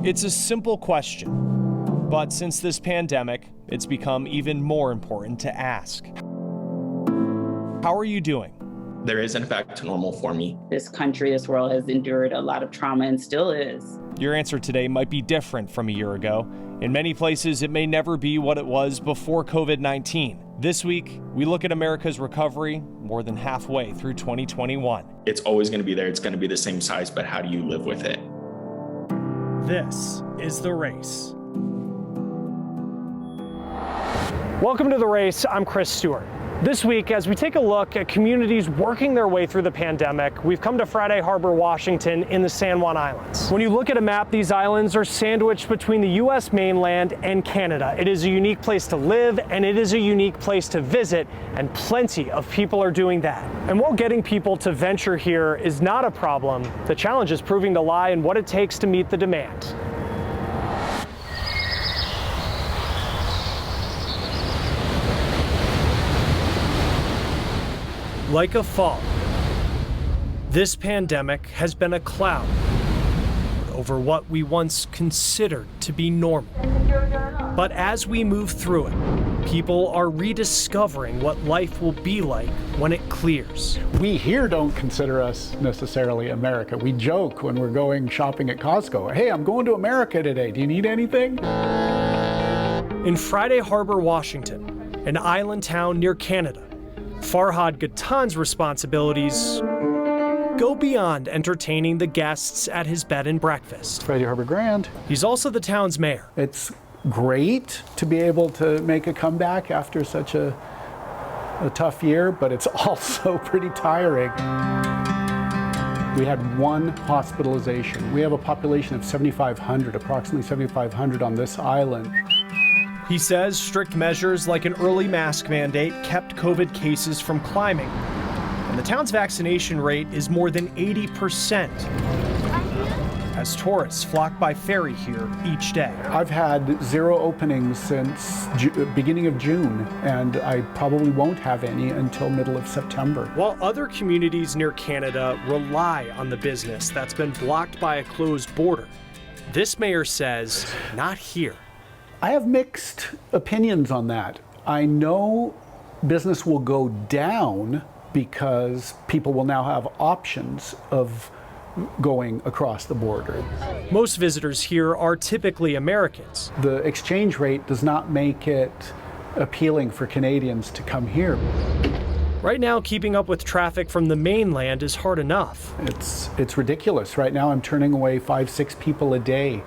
It's a simple question, but since this pandemic, it's become even more important to ask. How are you doing? There isn't back to normal for me. This country, this world has endured a lot of trauma and still is. Your answer today might be different from a year ago. In many places, it may never be what it was before COVID-19. This week, we look at America's recovery more than halfway through 2021. It's always going to be there. It's going to be the same size, but how do you live with it? This is The Race. Welcome to The Race. I'm Chris Stewart. This week, as we take a look at communities working their way through the pandemic, we've come to Friday Harbor, Washington in the San Juan Islands. When you look at a map, these islands are sandwiched between the U.S. mainland and Canada. It is a unique place to live and it is a unique place to visit, and plenty of people are doing that. And while getting people to venture here is not a problem, the challenge is proving to lie in what it takes to meet the demand. Like a fog, this pandemic has been a cloud over what we once considered to be normal. But as we move through it, people are rediscovering what life will be like when it clears. We here don't consider us necessarily America. We joke when we're going shopping at Costco. Hey, I'm going to America today. Do you need anything? In Friday Harbor, Washington, an island town near Canada, Farhad Gatan's responsibilities go beyond entertaining the guests at his bed and breakfast. Friday Harbor Grand. He's also the town's mayor. It's great to be able to make a comeback after such a tough year, but it's also pretty tiring. We had one hospitalization. We have a population of 7,500, approximately 7,500 on this island. He says strict measures like an early mask mandate kept COVID cases from climbing. And the town's vaccination rate is more than 80%. As tourists flock by ferry here each day. I've had 0 openings since beginning of June, and I probably won't have any until middle of September. While other communities near Canada rely on the business that's been blocked by a closed border, this mayor says not here. I have mixed opinions on that. I know business will go down because people will now have options of going across the border. Most visitors here are typically Americans. The exchange rate does not make it appealing for Canadians to come here. Right now, keeping up with traffic from the mainland is hard enough. It's ridiculous. Right now I'm turning away 5-6 people a day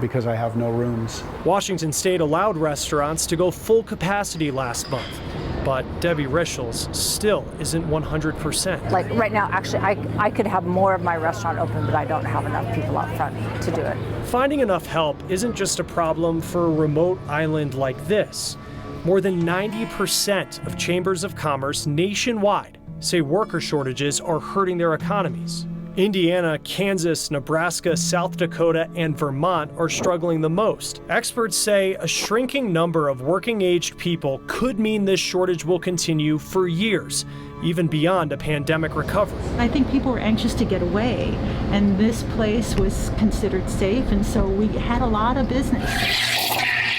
because I have no rooms. Washington State allowed restaurants to go full capacity last month, but Debbie Rischels still isn't 100%. Like right now, actually, I could have more of my restaurant open, but I don't have enough people out front to do it. Finding enough help isn't just a problem for a remote island like this. More than 90% of chambers of commerce nationwide say worker shortages are hurting their economies. Indiana, Kansas, Nebraska, South Dakota, and Vermont are struggling the most. Experts say a shrinking number of working-aged people could mean this shortage will continue for years, even beyond a pandemic recovery. I think people were anxious to get away, and this place was considered safe, and so we had a lot of business.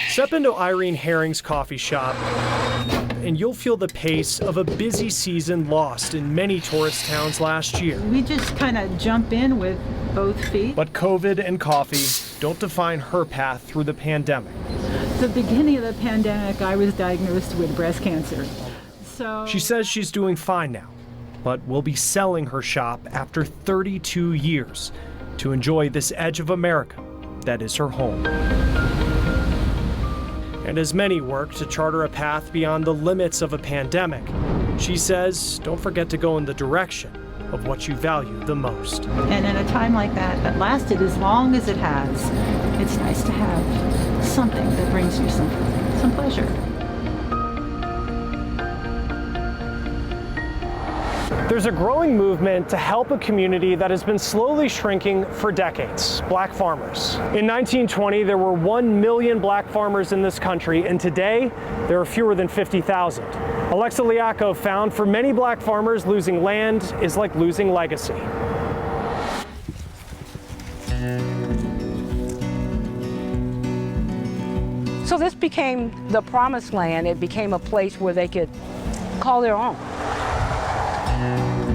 Step into Irene Herring's coffee shop, and you'll feel the pace of a busy season lost in many tourist towns last year. We just kind of jump in with both feet. But COVID and coffee don't define her path through the pandemic. The beginning of the pandemic, I was diagnosed with breast cancer. So She says she's doing fine now, but will be selling her shop after 32 years to enjoy this edge of America that is her home. And as many work to charter a path beyond the limits of a pandemic, she says, don't forget to go in the direction of what you value the most. And in a time like that lasted as long as it has, it's nice to have something that brings you some pleasure. There's a growing movement to help a community that has been slowly shrinking for decades, black farmers. In 1920, there were 1 million black farmers in this country, and today, there are fewer than 50,000. Alexa Liaco found for many black farmers, losing land is like losing legacy. So this became the promised land. It became a place where they could call their own.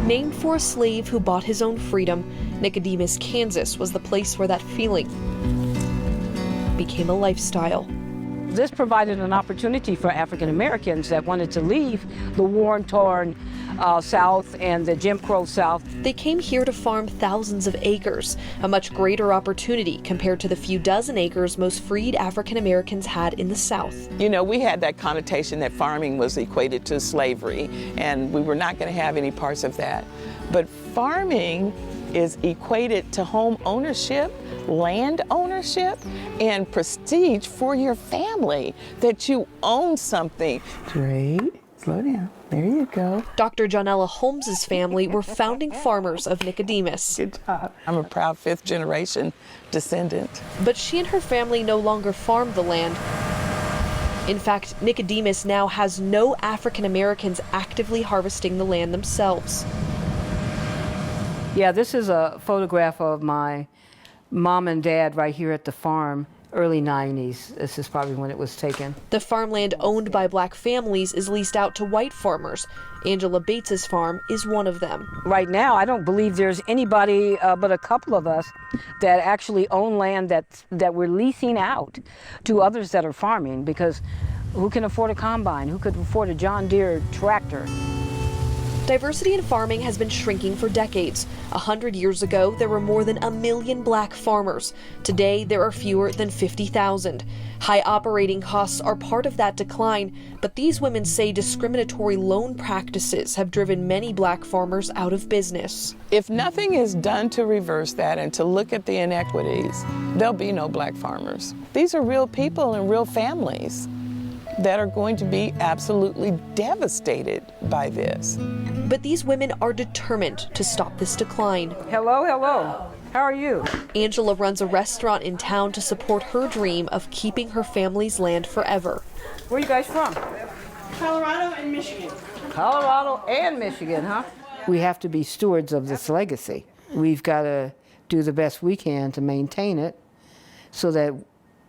Named for a slave who bought his own freedom, Nicodemus, Kansas was the place where that feeling became a lifestyle. This provided an opportunity for African Americans that wanted to leave the war-torn South and the Jim Crow South. They came here to farm thousands of acres, a much greater opportunity compared to the few dozen acres most freed African Americans had in the South. You know, we had that connotation that farming was equated to slavery, and we were not going to have any parts of that. But farming is equated to home ownership, land ownership, and prestige for your family, that you own something. Great. Slow down. There you go. Dr. Johnella Holmes's family were founding farmers of Nicodemus. Good job. I'm a proud fifth-generation descendant. But she and her family no longer farmed the land. In fact, Nicodemus now has no African Americans actively harvesting the land themselves. Yeah, this is a photograph of my mom and dad right here at the farm, early 90s. This is probably when it was taken. The farmland owned by black families is leased out to white farmers. Angela Bates's farm is one of them. Right now, I don't believe there's anybody but a couple of us that actually own land that we're leasing out to others that are farming, because who can afford a combine? Who could afford a John Deere tractor? Diversity in farming has been shrinking for decades. 100 years ago, there were more than 1 million black farmers. Today, there are fewer than 50,000. High operating costs are part of that decline, but these women say discriminatory loan practices have driven many black farmers out of business. If nothing is done to reverse that and to look at the inequities, there'll be no black farmers. These are real people and real families that are going to be absolutely devastated by this. But these women are determined to stop this decline. Hello, hello. How are you? Angela runs a restaurant in town to support her dream of keeping her family's land forever. Where are you guys from? Colorado and Michigan. Colorado and Michigan, huh? We have to be stewards of this legacy. We've got to do the best we can to maintain it so that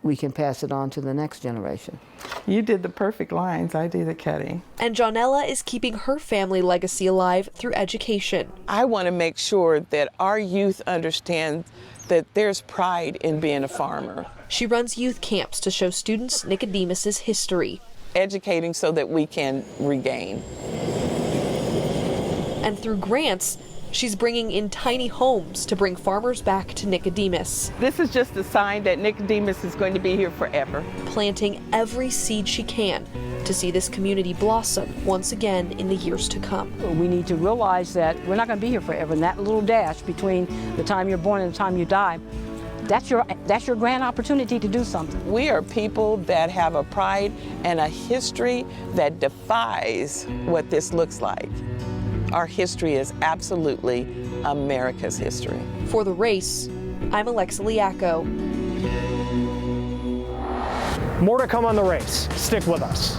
we can pass it on to the next generation. You did the perfect lines. I do the cutting. And Johnella is keeping her family legacy alive through education. I want to make sure that our youth understand that there's pride in being a farmer. She runs youth camps to show students Nicodemus's history. Educating so that we can regain. And through grants, she's bringing in tiny homes to bring farmers back to Nicodemus. This is just a sign that Nicodemus is going to be here forever. Planting every seed she can to see this community blossom once again in the years to come. We need to realize that we're not going to be here forever, and that little dash between the time you're born and the time you die, that's your grand opportunity to do something. We are people that have a pride and a history that defies what this looks like. Our history is absolutely America's history. For The Race, I'm Alexa Liacco. More to come on The Race. Stick with us.